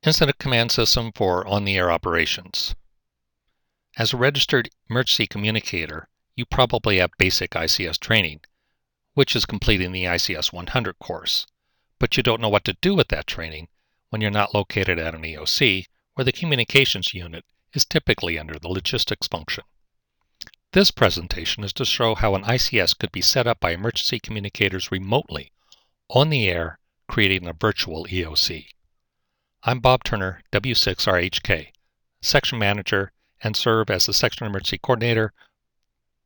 Incident Command System for on-the-air operations. As a registered emergency communicator, you probably have basic ICS training, which is completing the ICS 100 course, but you don't know what to do with that training when you're not located at an EOC, where the communications unit is typically under the logistics function. This presentation is to show how an ICS could be set up by emergency communicators remotely, on the air, creating a virtual EOC. I'm Bob Turner, W6RHK, Section Manager, and serve as the Section Emergency Coordinator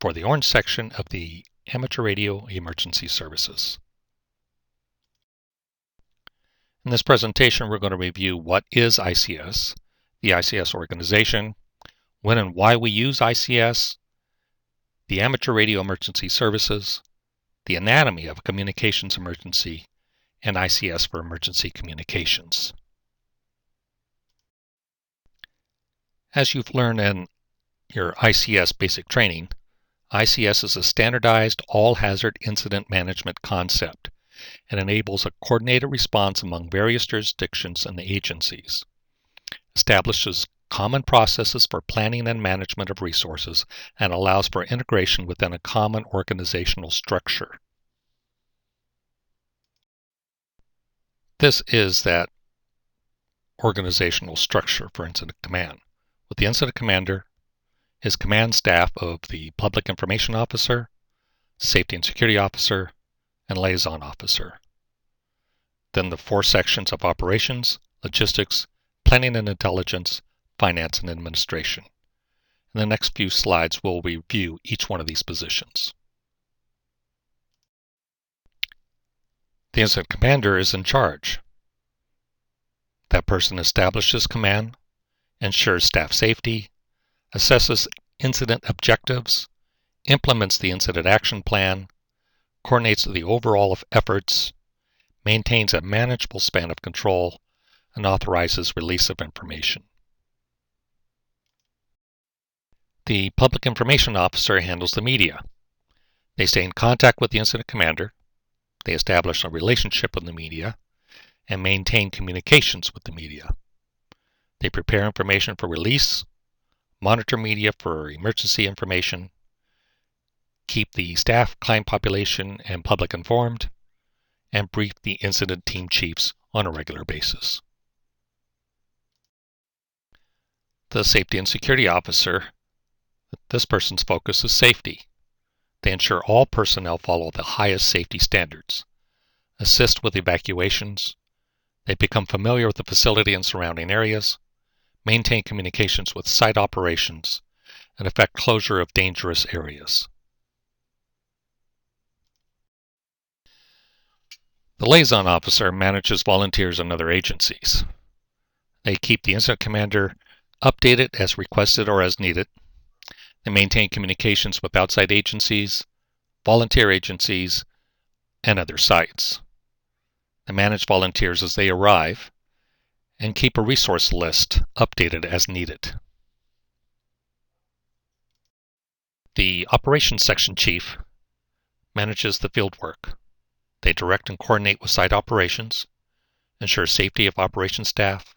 for the Orange section of the Amateur Radio Emergency Services. In this presentation, we're going to review what is ICS, the ICS organization, when and why we use ICS, the Amateur Radio Emergency Services, the anatomy of a communications emergency, and ICS for emergency communications. As you've learned in your ICS basic training, ICS is a standardized all-hazard incident management concept and enables a coordinated response among various jurisdictions and agencies, establishes common processes for planning and management of resources, and allows for integration within a common organizational structure. This is that organizational structure for Incident Command, with the Incident Commander, his command staff of the Public Information Officer, Safety and Security Officer, and Liaison Officer. Then the 4 sections of Operations, Logistics, Planning and Intelligence, Finance and Administration. In the next few slides, we'll review each one of these positions. The Incident Commander is in charge. That person establishes command, ensures staff safety, assesses incident objectives, implements the incident action plan, coordinates the overall efforts, maintains a manageable span of control, and authorizes release of information. The Public Information Officer handles the media. They stay in contact with the Incident Commander, they establish a relationship with the media, and maintain communications with the media. They prepare information for release, monitor media for emergency information, keep the staff, client population, and public informed, and brief the incident team chiefs on a regular basis. The Safety and Security Officer, this person's focus is safety. They ensure all personnel follow the highest safety standards, assist with evacuations, they become familiar with the facility and surrounding areas, maintain communications with site operations, and effect closure of dangerous areas. The Liaison Officer manages volunteers and other agencies. They keep the Incident Commander updated as requested or as needed. They maintain communications with outside agencies, volunteer agencies, and other sites. They manage volunteers as they arrive and keep a resource list updated as needed. The Operations Section Chief manages the field work. They direct and coordinate with site operations, ensure safety of operations staff,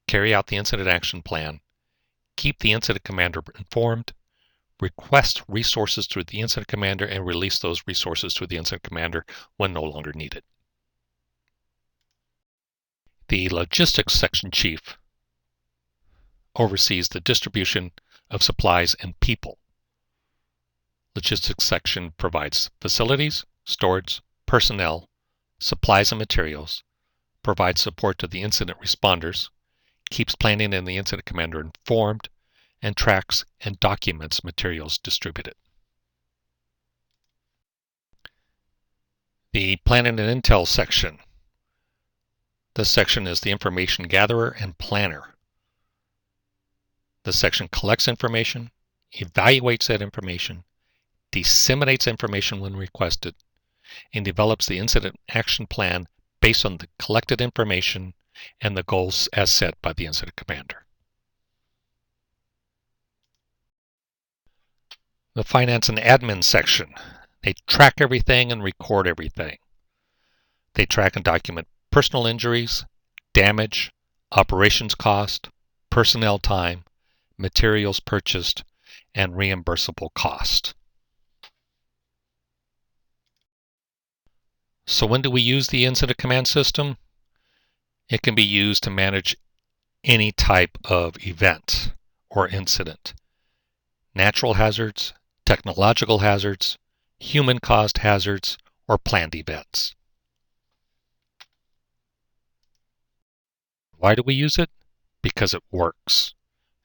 carry out the incident action plan, keep the Incident Commander informed, request resources through the Incident Commander, and release those resources to the Incident Commander when no longer needed. The Logistics Section Chief oversees the distribution of supplies and people. Logistics Section provides facilities, storage, personnel, supplies and materials, provides support to the incident responders, keeps planning and the Incident Commander informed, and tracks and documents materials distributed. The Planning and Intel Section. This section is the information gatherer and planner. This section collects information, evaluates that information, disseminates information when requested, and develops the incident action plan based on the collected information and the goals as set by the Incident Commander. The Finance and Admin section. They track everything and record everything. They track and document personal injuries, damage, operations cost, personnel time, materials purchased, and reimbursable cost. So when do we use the incident command system? It can be used to manage any type of event or incident. Natural hazards, technological hazards, human-caused hazards, or planned events. Why do we use it? Because it works.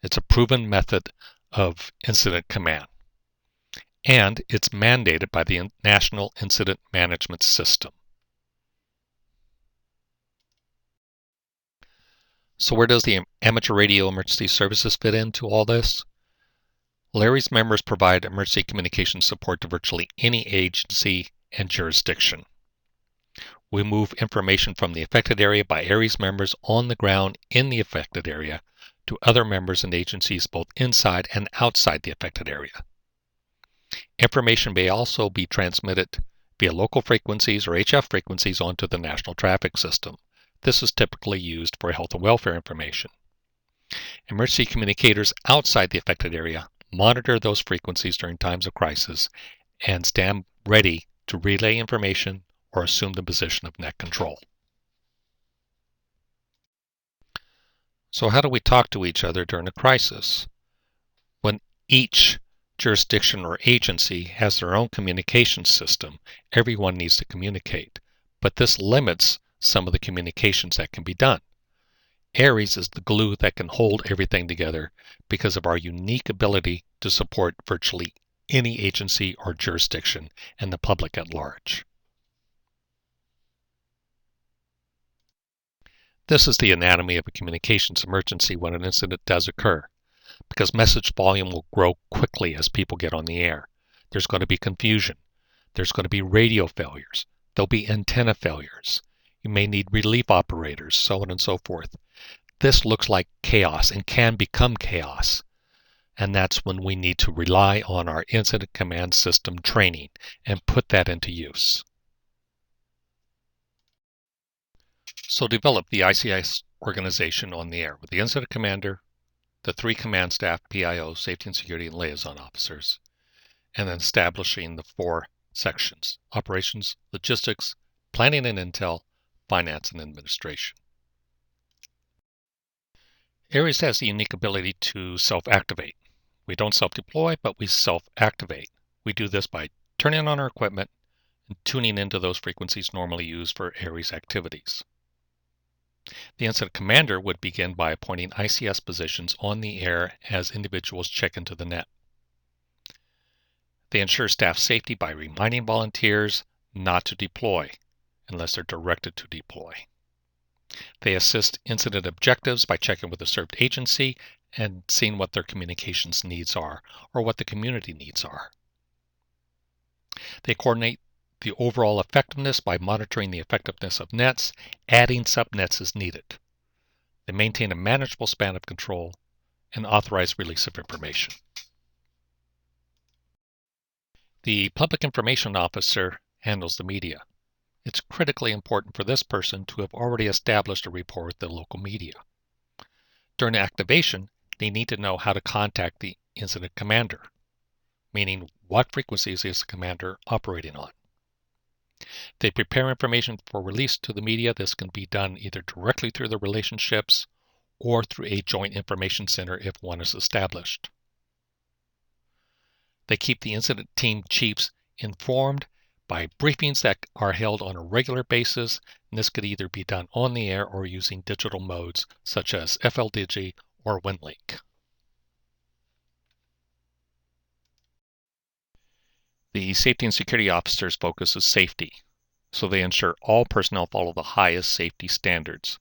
It's a proven method of incident command. And it's mandated by the National Incident Management System. So where does the amateur radio emergency services fit into all this? Larry's members provide emergency communication support to virtually any agency and jurisdiction. We move information from the affected area by ARIES members on the ground in the affected area to other members and agencies both inside and outside the affected area. Information may also be transmitted via local frequencies or HF frequencies onto the national traffic system. This is typically used for health and welfare information. Emergency communicators outside the affected area monitor those frequencies during times of crisis and stand ready to relay information or assume the position of net control. So how do we talk to each other during a crisis? When each jurisdiction or agency has their own communication system, everyone needs to communicate, but this limits some of the communications that can be done. ARIES is the glue that can hold everything together because of our unique ability to support virtually any agency or jurisdiction and the public at large. This is the anatomy of a communications emergency when an incident does occur, because message volume will grow quickly as people get on the air. There's going to be confusion. There's going to be radio failures. There'll be antenna failures. You may need relief operators, so on and so forth. This looks like chaos and can become chaos. And that's when we need to rely on our incident command system training and put that into use. So develop the ICS organization on the air with the incident commander, the 3 command staff, PIO, safety and security, and liaison officers, and then establishing the 4 sections: operations, logistics, planning and intel, finance, and administration. ARIES has the unique ability to self-activate. We don't self-deploy, but we self-activate. We do this by turning on our equipment and tuning into those frequencies normally used for ARIES activities. The incident commander would begin by appointing ICS positions on the air as individuals check into the net. They ensure staff safety by reminding volunteers not to deploy unless they're directed to deploy. They assist incident objectives by checking with the served agency and seeing what their communications needs are or what the community needs are. They coordinate the overall effectiveness by monitoring the effectiveness of nets, adding subnets as needed. They maintain a manageable span of control and authorize release of information. The Public Information Officer handles the media. It's critically important for this person to have already established a rapport with the local media. During activation, they need to know how to contact the incident commander, meaning what frequencies is the commander operating on. They prepare information for release to the media. This can be done either directly through the relationships or through a joint information center if one is established. They keep the incident team chiefs informed by briefings that are held on a regular basis, and this could either be done on the air or using digital modes such as FLDigi or WinLink. The safety and security officer's focus is safety, so they ensure all personnel follow the highest safety standards,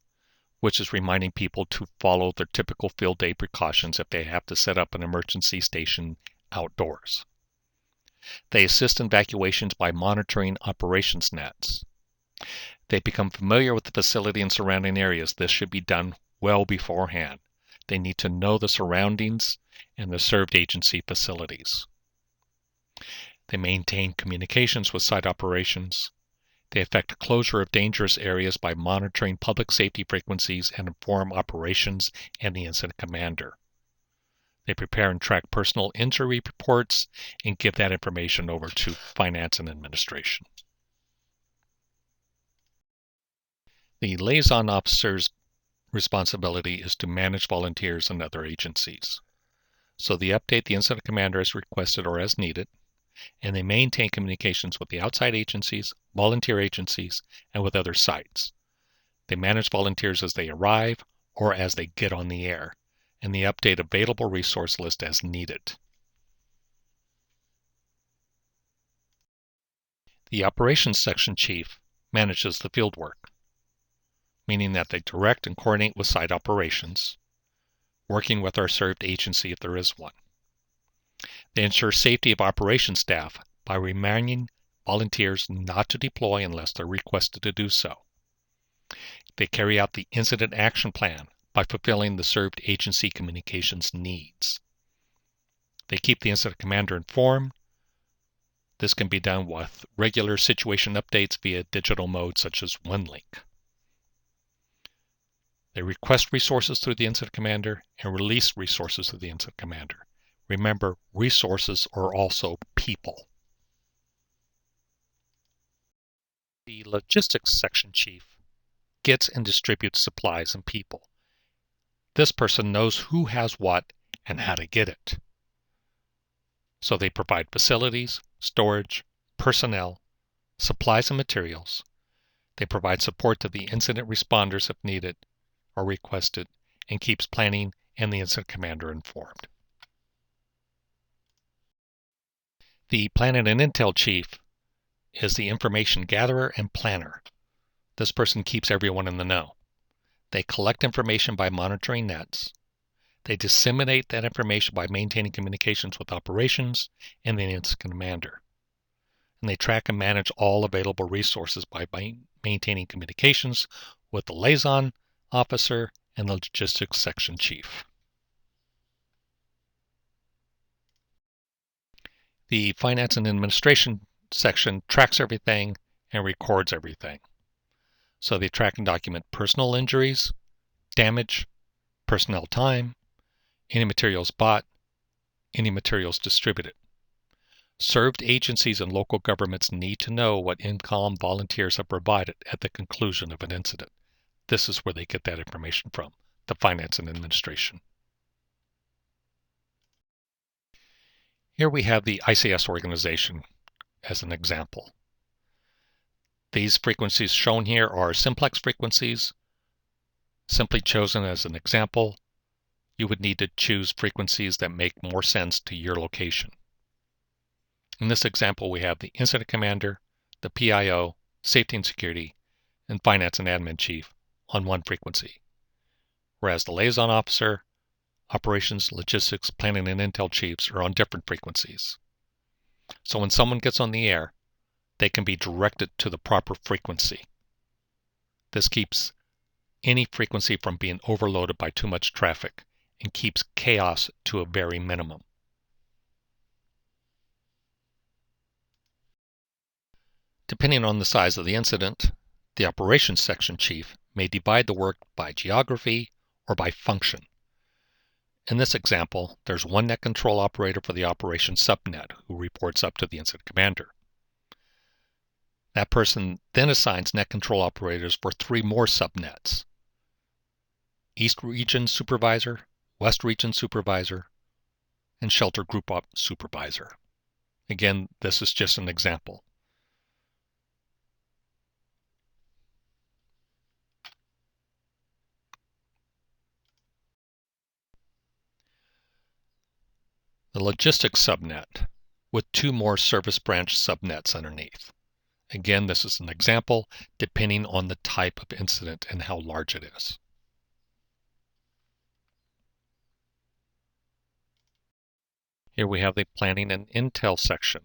which is reminding people to follow their typical field day precautions if they have to set up an emergency station outdoors. They assist in evacuations by monitoring operations nets. They become familiar with the facility and surrounding areas. This should be done well beforehand. They need to know the surroundings and the served agency facilities. They maintain communications with site operations. They affect closure of dangerous areas by monitoring public safety frequencies and inform operations and the incident commander. They prepare and track personal injury reports and give that information over to finance and administration. The liaison officer's responsibility is to manage volunteers and other agencies. So they update the incident commander as requested or as needed, and they maintain communications with the outside agencies, volunteer agencies, and with other sites. They manage volunteers as they arrive or as they get on the air, and they update available resource list as needed. The operations section chief manages the field work, meaning that they direct and coordinate with site operations, working with our served agency if there is one. They ensure safety of operations staff by reminding volunteers not to deploy unless they're requested to do so. They carry out the incident action plan by fulfilling the served agency communications needs. They keep the incident commander informed. This can be done with regular situation updates via digital mode such as OneLink. They request resources through the incident commander and release resources through the incident commander. Remember, resources are also people. The logistics section chief gets and distributes supplies and people. This person knows who has what and how to get it. So they provide facilities, storage, personnel, supplies and materials. They provide support to the incident responders if needed or requested, and keeps planning and the incident commander informed. The planning and intel chief is the information gatherer and planner. This person keeps everyone in the know. They collect information by monitoring nets. They disseminate that information by maintaining communications with operations and the incident commander. And they track and manage all available resources by maintaining communications with the liaison officer and the logistics section chief. The finance and administration section tracks everything and records everything. So they track and document personal injuries, damage, personnel time, any materials bought, any materials distributed. Served agencies and local governments need to know what in-column volunteers have provided at the conclusion of an incident. This is where they get that information from, the finance and administration. Here we have the ICS organization as an example. These frequencies shown here are simplex frequencies, simply chosen as an example. You would need to choose frequencies that make more sense to your location. In this example, we have the incident commander, the PIO, safety and security, and finance and admin chief on one frequency, whereas the liaison officer, operations, logistics, planning, and intel chiefs are on different frequencies. So when someone gets on the air, they can be directed to the proper frequency. This keeps any frequency from being overloaded by too much traffic and keeps chaos to a very minimum. Depending on the size of the incident, the operations section chief may divide the work by geography or by function. In this example, there's one net control operator for the operations subnet who reports up to the incident commander. That person then assigns net control operators for 3 more subnets: East Region Supervisor, West Region Supervisor, and Shelter Group Op Supervisor. Again, this is just an example. The logistics subnet with 2 more service branch subnets underneath. Again, this is an example depending on the type of incident and how large it is. Here we have the planning and intel section.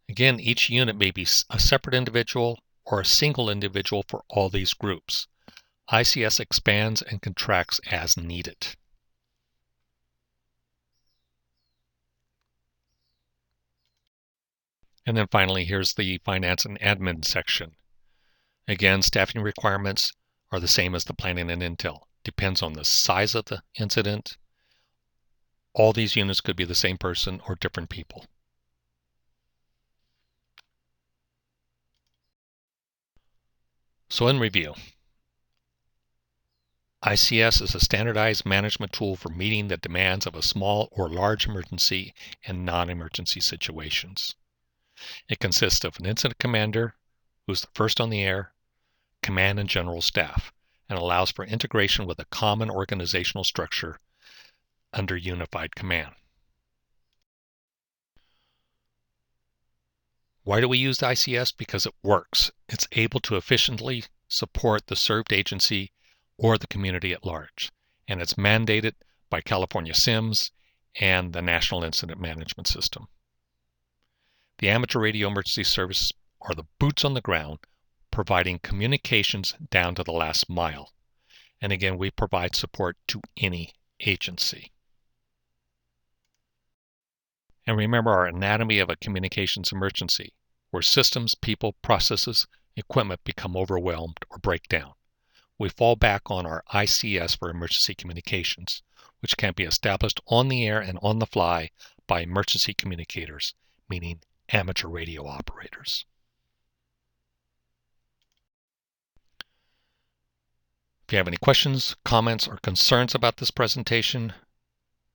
Again, each unit may be a separate individual or a single individual for all these groups. ICS expands and contracts as needed. And then finally, here's the finance and admin section. Again, staffing requirements are the same as the planning and intel. Depends on the size of the incident. All these units could be the same person or different people. So in review, ICS is a standardized management tool for meeting the demands of a small or large emergency and non-emergency situations. It consists of an incident commander, who's the first on the air, command and general staff, and allows for integration with a common organizational structure under unified command. Why do we use ICS? Because it works. It's able to efficiently support the served agency or the community at large, and it's mandated by California SIMS and the National Incident Management System. The amateur radio emergency services are the boots on the ground, providing communications down to the last mile. And again, we provide support to any agency. And remember our anatomy of a communications emergency, where systems, people, processes, equipment become overwhelmed or break down. We fall back on our ICS for emergency communications, which can be established on the air and on the fly by emergency communicators, meaning amateur radio operators. If you have any questions, comments, or concerns about this presentation,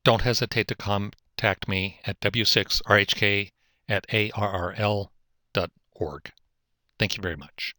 don't hesitate to contact me at w6rhk@arrl.org. Thank you very much.